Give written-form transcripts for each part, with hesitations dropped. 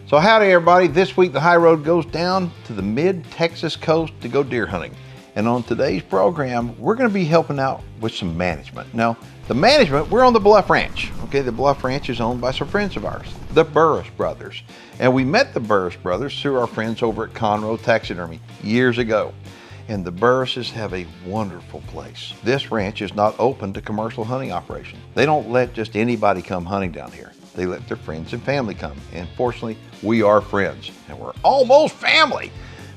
So howdy everybody, this week the high road goes down to the mid-Texas coast to go deer hunting. And on today's program, we're gonna be helping out with some management. Now, the management, we're on the Bluff Ranch. Okay, the Bluff Ranch is owned by some friends of ours, the Burris brothers. And we met the Burris brothers through our friends over at Conroe Taxidermy years ago. And the Burrises have a wonderful place. This ranch is not open to commercial hunting operation. They don't let just anybody come hunting down here. They let their friends and family come. And fortunately, we are friends and we're almost family.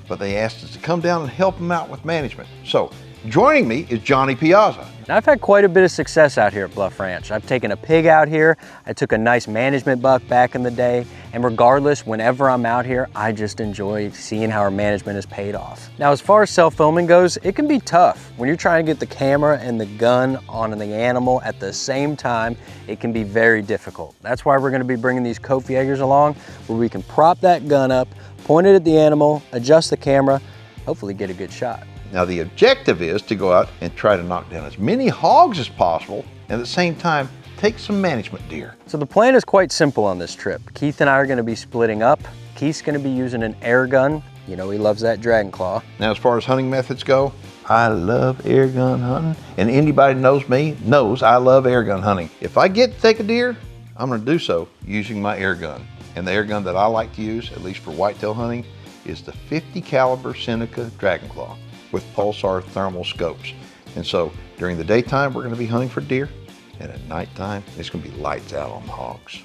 But they asked us to come down and help them out with management. So joining me is Johnny Piazza. I've had quite a bit of success out here at Bluff Ranch. I've taken a pig out here. I took a nice management buck back in the day. And regardless, whenever I'm out here, I just enjoy seeing how our management has paid off. Now, as far as self-filming goes, it can be tough. When you're trying to get the camera and the gun on the animal at the same time, it can be very difficult. That's why we're gonna be bringing these Kofi Eggers along, where we can prop that gun up, point it at the animal, adjust the camera, hopefully get a good shot. Now the objective is to go out and try to knock down as many hogs as possible, and at the same time, take some management deer. So the plan is quite simple on this trip. Keith and I are gonna be splitting up. Keith's gonna be using an air gun. You know, he loves that dragon claw. Now as far as hunting methods go, I love air gun hunting, and anybody knows me knows I love air gun hunting. If I get to take a deer, I'm gonna do so using my air gun. And the air gun that I like to use, at least for whitetail hunting, is the 50 caliber Seneca Dragon Claw with pulsar thermal scopes. And so during the daytime, we're gonna be hunting for deer, and at nighttime, it's gonna be lights out on the hogs.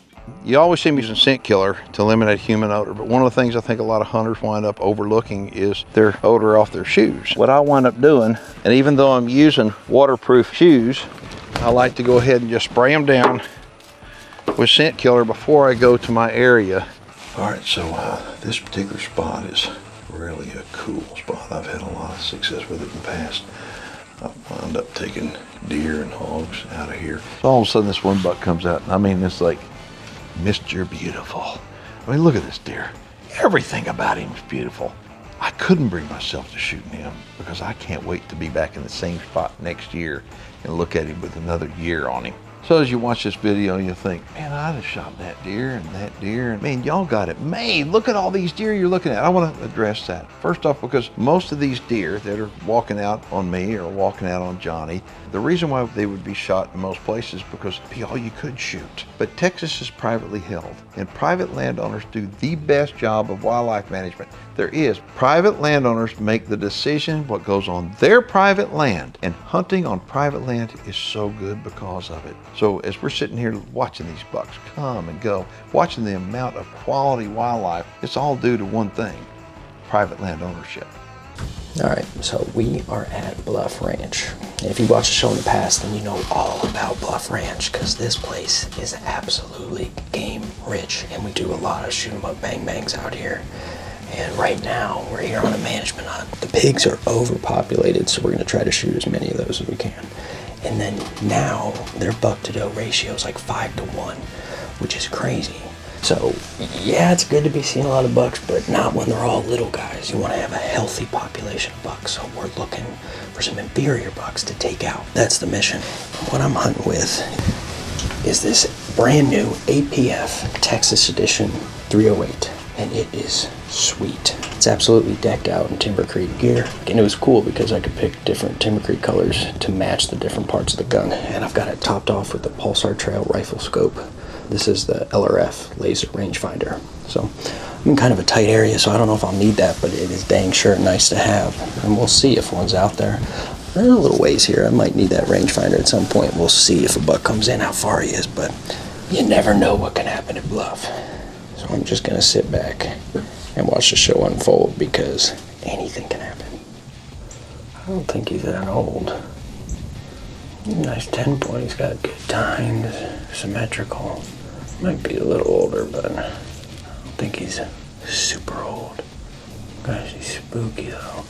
You always see me using scent killer to eliminate human odor, but one of the things I think a lot of hunters wind up overlooking is their odor off their shoes. What I wind up doing, and even though I'm using waterproof shoes, I like to go ahead and just spray them down with scent killer before I go to my area. All right, so this particular spot is really a cool spot. I've had a lot of success with it in the past. I've wound up taking deer and hogs out of here. So all of a sudden this one buck comes out, and I mean, it's like Mr. Beautiful. I mean, look at this deer. Everything about him is beautiful. I couldn't bring myself to shooting him because I can't wait to be back in the same spot next year and look at him with another year on him. So as you watch this video, you think, man, I'd have shot that deer and that deer, and man, y'all got it made. Look at all these deer you're looking at. I want to address that. First off, because most of these deer that are walking out on me or walking out on Johnny, the reason why they would be shot in most places is because it'd be all you could shoot. But Texas is privately held, and private landowners do the best job of wildlife management there is. Private landowners make the decision what goes on their private land, and hunting on private land is so good because of it. So as we're sitting here watching these bucks come and go, watching the amount of quality wildlife, it's all due to one thing: private land ownership. All right, so we are at Bluff Ranch. And if you watched the show in the past, then you know all about Bluff Ranch, because this place is absolutely game rich, and we do a lot of shoot 'em up bang bangs out here. And right now, we're here on a management hunt. The pigs are overpopulated, so we're gonna try to shoot as many of those as we can. And then now, their buck to doe ratio is like 5-to-1, which is crazy. So yeah, it's good to be seeing a lot of bucks, but not when they're all little guys. You wanna have a healthy population of bucks, so we're looking for some inferior bucks to take out. That's the mission. What I'm hunting with is this brand new APF Texas Edition 308. And it is sweet. It's absolutely decked out in Timber Creek gear. And it was cool because I could pick different Timber Creek colors to match the different parts of the gun. And I've got it topped off with the Pulsar Trail rifle scope. This is the LRF laser rangefinder. So I'm in kind of a tight area, so I don't know if I'll need that, but it is dang sure nice to have. And we'll see if one's out there. There's a little ways here. I might need that rangefinder at some point. We'll see if a buck comes in, how far he is, but you never know what can happen at Bluff. So I'm just gonna sit back and watch the show unfold, because anything can happen. I don't think he's that old. Nice 10-point, he's got good tines, symmetrical. Might be a little older, but I don't think he's super old. Gosh, he's spooky though.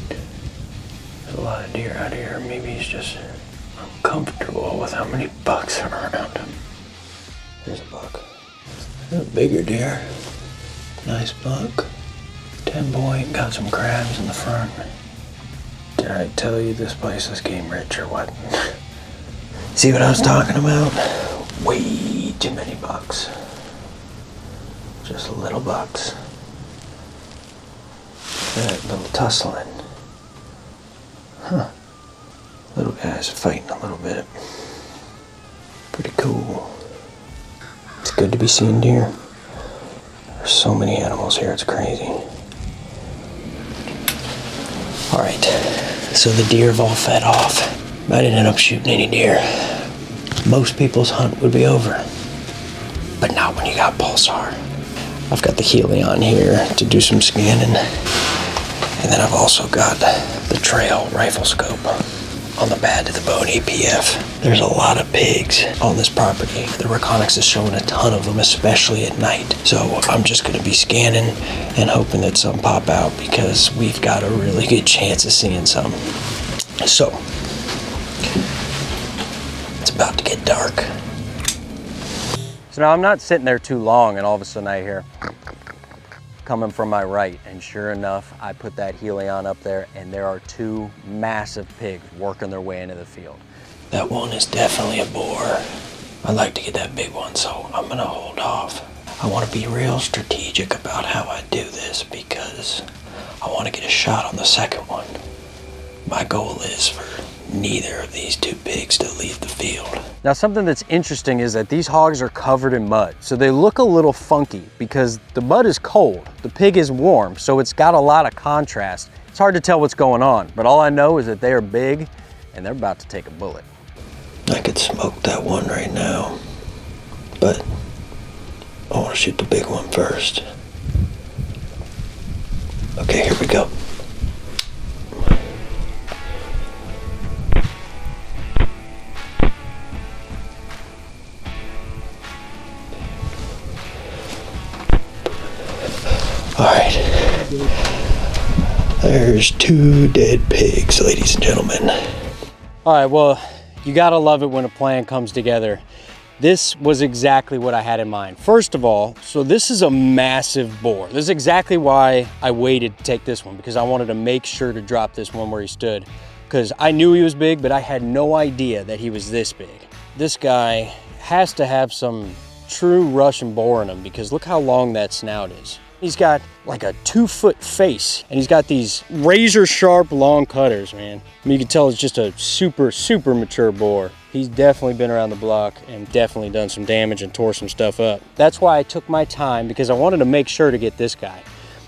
There's a lot of deer out here. Maybe he's just uncomfortable with how many bucks are around him. There's a buck. A bigger deer. Nice buck. 10-point, got some crabs in the front. Did I tell you this place is game rich or what? See what I was talking about? Way too many bucks. Just little bucks. That little tussling. Huh. Little guys are fighting a little bit. Pretty cool. It's good to be seeing deer. There's so many animals here, it's crazy. Alright, so the deer have all fed off. I didn't end up shooting any deer. Most people's hunt would be over. But not when you got Pulsar. I've got the Helion here to do some scanning. And then I've also got the trail rifle scope on the Bad to the Bone APF. There's a lot of pigs on this property. The Reconyx is showing a ton of them, especially at night. So I'm just gonna be scanning and hoping that some pop out because we've got a really good chance of seeing some. So, it's about to get dark. So now I'm not sitting there too long and all of a sudden I hear coming from my right, and sure enough, I put that Helion up there and there are two massive pigs working their way into the field. That one is definitely a boar. I'd like to get that big one, so I'm gonna hold off. I wanna be real strategic about how I do this because I wanna get a shot on the second one. My goal is for neither of these two pigs to leave the field. Now something that's interesting is that these hogs are covered in mud. So they look a little funky because the mud is cold, the pig is warm, so it's got a lot of contrast. It's hard to tell what's going on, but all I know is that they are big and they're about to take a bullet. I could smoke that one right now, but I want to shoot the big one first. Okay, here we go. All right, there's two dead pigs, ladies and gentlemen. All right, well, you gotta love it when a plan comes together. This was exactly what I had in mind. First of all, so this is a massive boar. This is exactly why I waited to take this one, because I wanted to make sure to drop this one where he stood, because I knew he was big, but I had no idea that he was this big. This guy has to have some true Russian boar in him, because look how long that snout is. He's got like a 2-foot face and he's got these razor sharp long cutters, man. I mean, you can tell it's just a super, super mature boar. He's definitely been around the block and definitely done some damage and tore some stuff up. That's why I took my time, because I wanted to make sure to get this guy.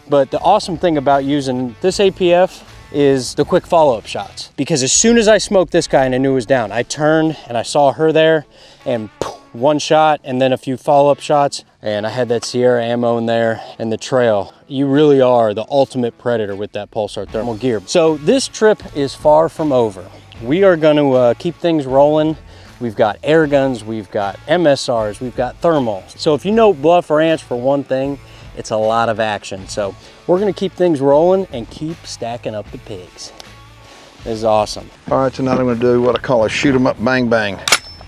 But the awesome thing about using this APF is the quick follow-up shots. Because as soon as I smoked this guy and I knew he was down, I turned and I saw her there and one shot and then a few follow-up shots, and I had that Sierra ammo in there and the trail. You really are the ultimate predator with that Pulsar thermal gear. So this trip is far from over. We are going to keep things rolling. We've got air guns, we've got MSRs, we've got thermals. So if you know Bluff Ranch for one thing, it's a lot of action. So we're going to keep things rolling and keep stacking up the pigs. This is awesome. All right, tonight I'm going to do what I call a shoot 'em up bang bang.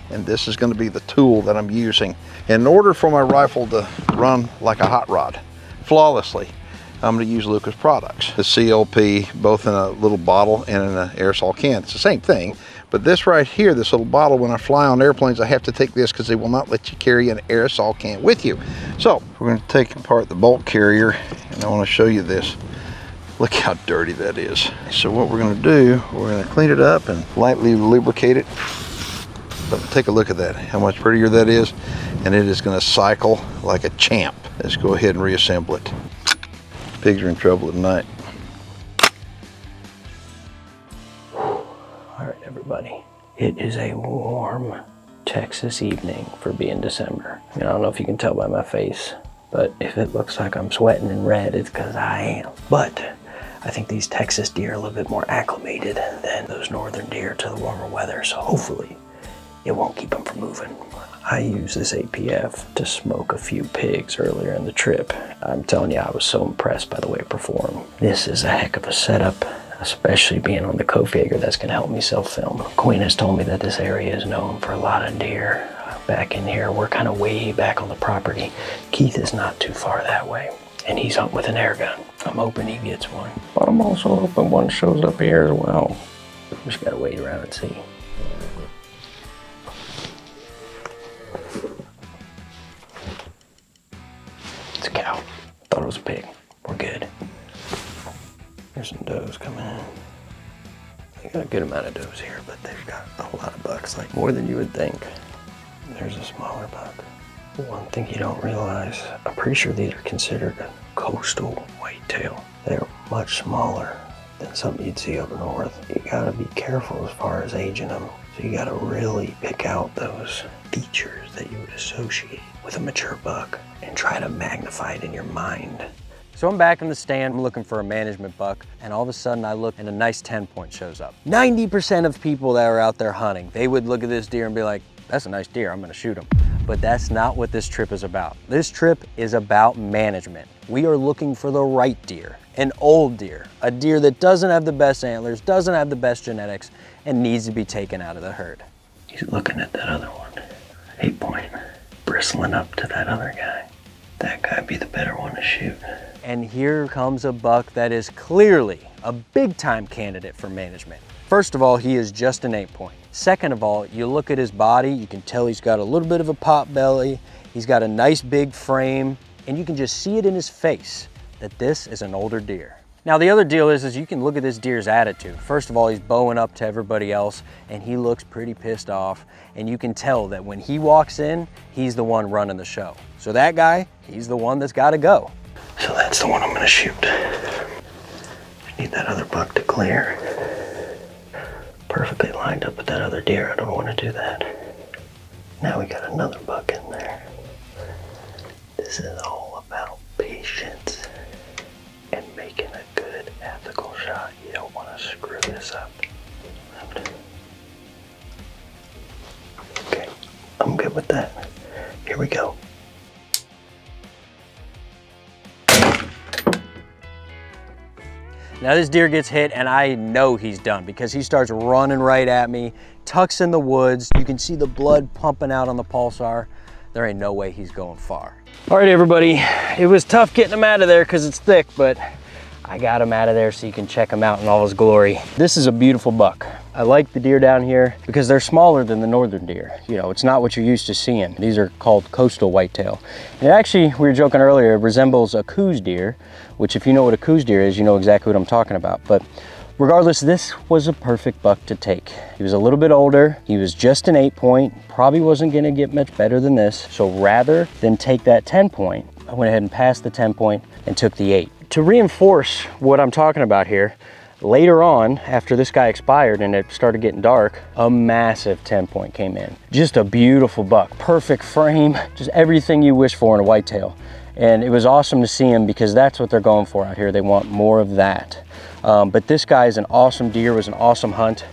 And this is going to be the tool that I'm using. In order for my rifle to run like a hot rod flawlessly, I'm going to use Lucas products. The CLP, both in a little bottle and in an aerosol can. It's the same thing, but this right here, this little bottle, when I fly on airplanes, I have to take this because they will not let you carry an aerosol can with you. So we're going to take apart the bolt carrier, and I want to show you this. Look how dirty that is. So what we're going to do, we're going to clean it up and lightly lubricate it. But take a look at that, how much prettier that is, and it is going to cycle like a champ. Let's go ahead and reassemble it. Pigs are in trouble at night. All right, everybody. It is a warm Texas evening for being December. I don't know if you can tell by my face, but if it looks like I'm sweating and red, it's because I am. But I think these Texas deer are a little bit more acclimated than those northern deer to the warmer weather, so hopefully it won't keep them from moving. I used this APF to smoke a few pigs earlier in the trip. I'm telling you, I was so impressed by the way it performed. This is a heck of a setup, especially being on the Kofjager. That's gonna help me self-film. Queen has told me that this area is known for a lot of deer. Back in here, we're kind of way back on the property. Keith is not too far that way, and he's hunting with an air gun. I'm hoping he gets one, but I'm also hoping one shows up here as well. We just gotta wait around and see. It's a cow. thought it was a pig. We're good. There's some does coming in. They got a good amount of does here, but they've got a lot of bucks, like more than you would think. There's a smaller buck. One thing you don't realize, I'm pretty sure these are considered a coastal whitetail. They're much smaller than something you'd see up north. You gotta be careful as far as aging them. So you gotta really pick out those features that you would associate with a mature buck and try to magnify it in your mind. So I'm back in the stand, I'm looking for a management buck, and all of a sudden I look and a nice 10-point shows up. 90% of people that are out there hunting, they would look at this deer and be like, that's a nice deer, I'm gonna shoot him. But that's not what this trip is about. This trip is about management. We are looking for the right deer, an old deer, a deer that doesn't have the best antlers, doesn't have the best genetics, and needs to be taken out of the herd. He's looking at that other one, 8-point, bristling up to that other guy. That guy'd be the better one to shoot. And here comes a buck that is clearly a big time candidate for management. First of all, he is just an 8-point. Second of all, you look at his body, you can tell he's got a little bit of a pot belly, he's got a nice big frame, and you can just see it in his face that this is an older deer. Now the other deal is you can look at this deer's attitude. First of all, he's bowing up to everybody else and he looks pretty pissed off, and you can tell that when he walks in, he's the one running the show. So that guy, he's the one that's gotta go. So that's the one I'm gonna shoot. I need that other buck to clear. Perfectly lined up with that other deer. I don't want to do that. Now we got another buck in there. This is all about patience and making a good ethical shot. You don't want to screw this up. Okay, I'm good with that. Here we go. Now this deer gets hit and I know he's done because he starts running right at me, tucks in the woods. You can see the blood pumping out on the pulsar. There ain't no way he's going far. All right, everybody. It was tough getting him out of there because it's thick, but I got him out of there so you can check him out in all his glory. This is a beautiful buck. I like the deer down here because they're smaller than the northern deer. You know, it's not what you're used to seeing. These are called coastal whitetail. And actually, we were joking earlier, it resembles a coos deer, which if you know what a coos deer is, you know exactly what I'm talking about. But regardless, this was a perfect buck to take. He was a little bit older. He was just an 8-point, probably wasn't gonna get much better than this. So rather than take that 10-point, I went ahead and passed the 10-point and took the 8. To reinforce what I'm talking about here, later on, after this guy expired and it started getting dark, a massive 10-point came in. Just a beautiful buck, perfect frame, just everything you wish for in a whitetail. And it was awesome to see him because that's what they're going for out here. They want more of that. But this guy is an awesome deer, was an awesome hunt.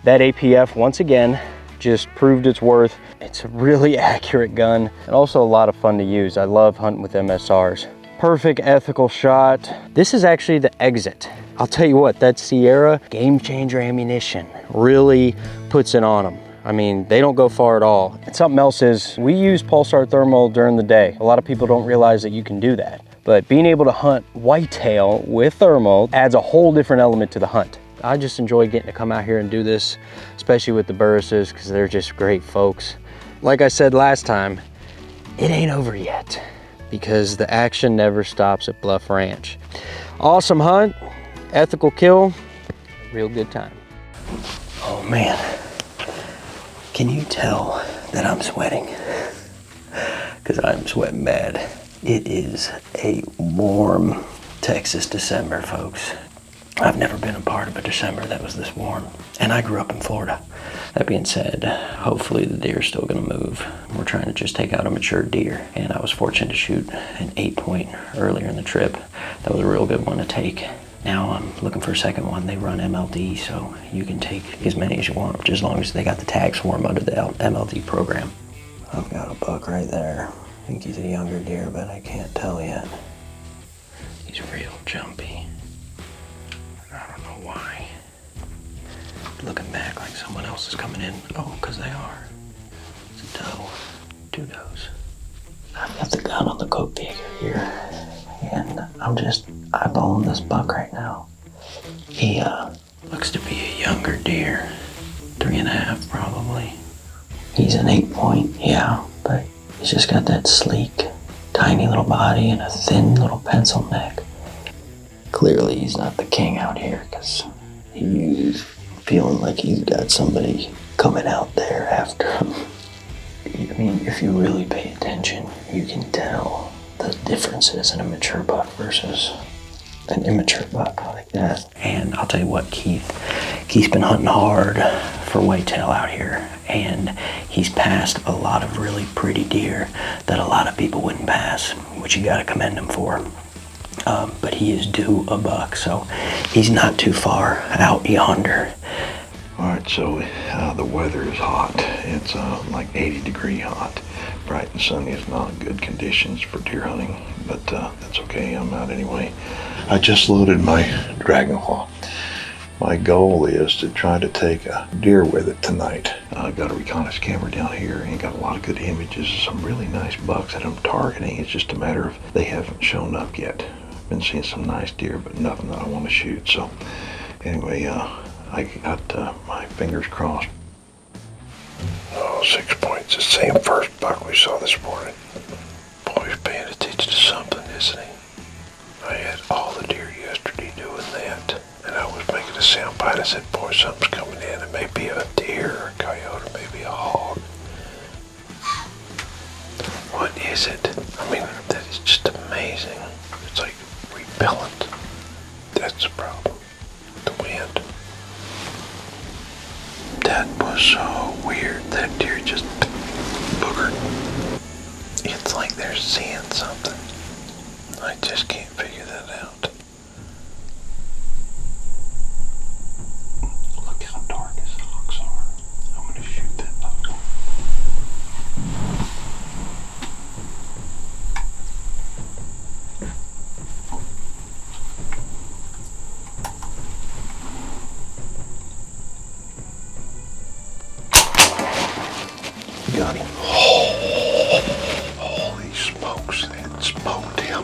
That APF, once again, just proved its worth. It's a really accurate gun and also a lot of fun to use. I love hunting with MSRs. Perfect ethical shot. This is actually the exit. I'll tell you what, that Sierra game changer ammunition really puts it on them. I mean, they don't go far at all. And something else is, we use pulsar thermal during the day. A lot of people don't realize that you can do that. But being able to hunt whitetail with thermal adds a whole different element to the hunt. I just enjoy getting to come out here and do this, especially with the Burrises, because they're just great folks. Like I said last time, it ain't over yet, because the action never stops at Bluff Ranch. Awesome hunt, ethical kill, real good time. Oh man, can you tell that I'm sweating? Because I'm sweating bad. It is a warm Texas December, folks. I've never been a part of a December that was this warm, and I grew up in Florida. That being said, hopefully the deer is still gonna move. We're trying to just take out a mature deer, and I was fortunate to shoot an 8-point earlier in the trip. That was a real good one to take. Now I'm looking for a second one. They run MLD, so you can take as many as you want, just as long as they got the tags for them under the MLD program. I've got a buck right there. I think he's a younger deer, but I can't tell yet. He's real jumpy. I don't know why. Looking back like someone else is coming in. Oh, because they are. It's a doe. 2 does. I've got the gun on the coat digger here, and I'm just eyeballing this buck right now. He looks to be a younger deer. 3.5 probably. He's an 8-point, yeah, but he's just got that sleek tiny little body and a thin little pencil neck. Clearly he's not the king out here because he's feeling like he's got somebody coming out there after him. I mean, if you really pay attention, you can tell the differences in a mature buck versus an immature buck like that. And I'll tell you what, Keith's been hunting hard for whitetail out here, and he's passed a lot of really pretty deer that a lot of people wouldn't pass, which you gotta commend him for. But he is due a buck, so he's not too far out yonder. All right, so the weather is hot. It's like 80-degree hot. Bright and sunny is not good conditions for deer hunting, but that's okay. I'm out anyway. I just loaded my Dragon Claw. My goal is to try to take a deer with it tonight. I've got a reconnaissance camera down here and got a lot of good images of some really nice bucks that I'm targeting. It's just a matter of they haven't shown up yet. I've been seeing some nice deer, but nothing that I want to shoot. So anyway, I got my fingers crossed. Oh, 6 points. The same first buck we saw this morning. Boy's paying attention to something, isn't he? I had all the deer yesterday doing that, and I was making a sound bite. I said, boy, something's coming in. It may be a deer or a coyote or maybe a hog. What is it? I mean, that is just amazing. It's like repellent. That's the problem. The wind. That was so weird. That deer just boogered. It's like they're seeing something. I just can't figure that out. Look how dark his hawks are. I'm gonna shoot that buck. Got him. Holy smokes, that smoked him.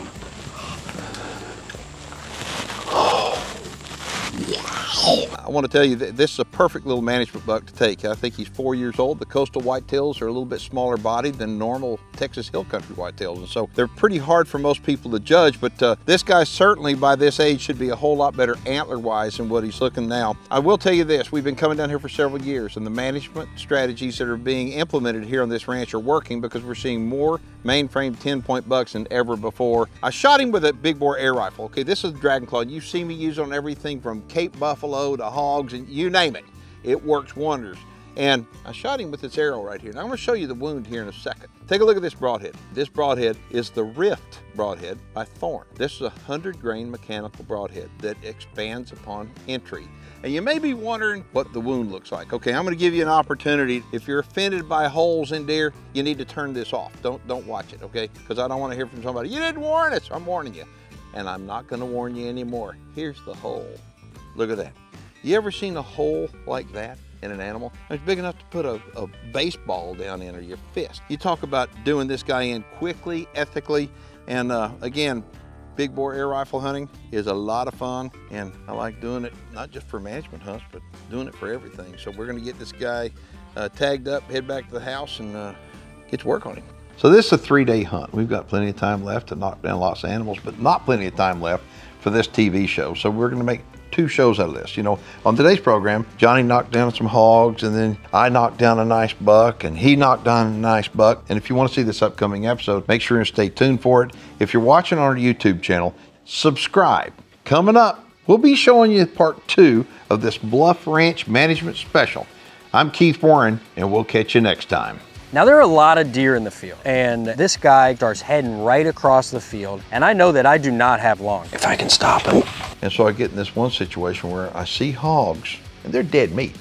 I want to tell you that this is a perfect little management buck to take. I think he's 4 years old. The coastal whitetails are a little bit smaller bodied than normal Texas hill country whitetails, and so they're pretty hard for most people to judge, but this guy certainly by this age should be a whole lot better antler-wise than what he's looking now. I will tell you this, we've been coming down here for several years, and the management strategies that are being implemented here on this ranch are working because we're seeing more mainframe 10-point bucks than ever before. I shot him with a big bore air rifle. Okay, this is Dragon Claw. You see me use it on everything from Cape Buffalo to hogs and you name it. It works wonders. And I shot him with this arrow right here. Now I'm going to show you the wound here in a second. Take a look at this broadhead. This broadhead is the Rift broadhead by Thorn. This is a 100-grain mechanical broadhead that expands upon entry. And you may be wondering what the wound looks like. Okay, I'm going to give you an opportunity. If you're offended by holes in deer, you need to turn this off. Don't watch it, okay? Because I don't want to hear from somebody, you didn't warn us. I'm warning you. And I'm not going to warn you anymore. Here's the hole. Look at that. You ever seen a hole like that in an animal? It's big enough to put a baseball down in or your fist. You talk about doing this guy in quickly, ethically, and again, big bore air rifle hunting is a lot of fun, and I like doing it not just for management hunts, but doing it for everything. So we're gonna get this guy tagged up, head back to the house, and get to work on him. So this is a 3-day hunt. We've got plenty of time left to knock down lots of animals, but not plenty of time left for this TV show. So we're gonna make 2 shows out of this. You know, on today's program, Johnny knocked down some hogs, and then I knocked down a nice buck, and he knocked down a nice buck. And if you want to see this upcoming episode, make sure and stay tuned for it. If you're watching on our YouTube channel, subscribe. Coming up, we'll be showing you part 2 of this Bluff Ranch Management Special. I'm Keith Warren, and we'll catch you next time. Now there are a lot of deer in the field, and this guy starts heading right across the field, and I know that I do not have long. If I can stop him. And so I get in this one situation where I see hogs, and they're dead meat.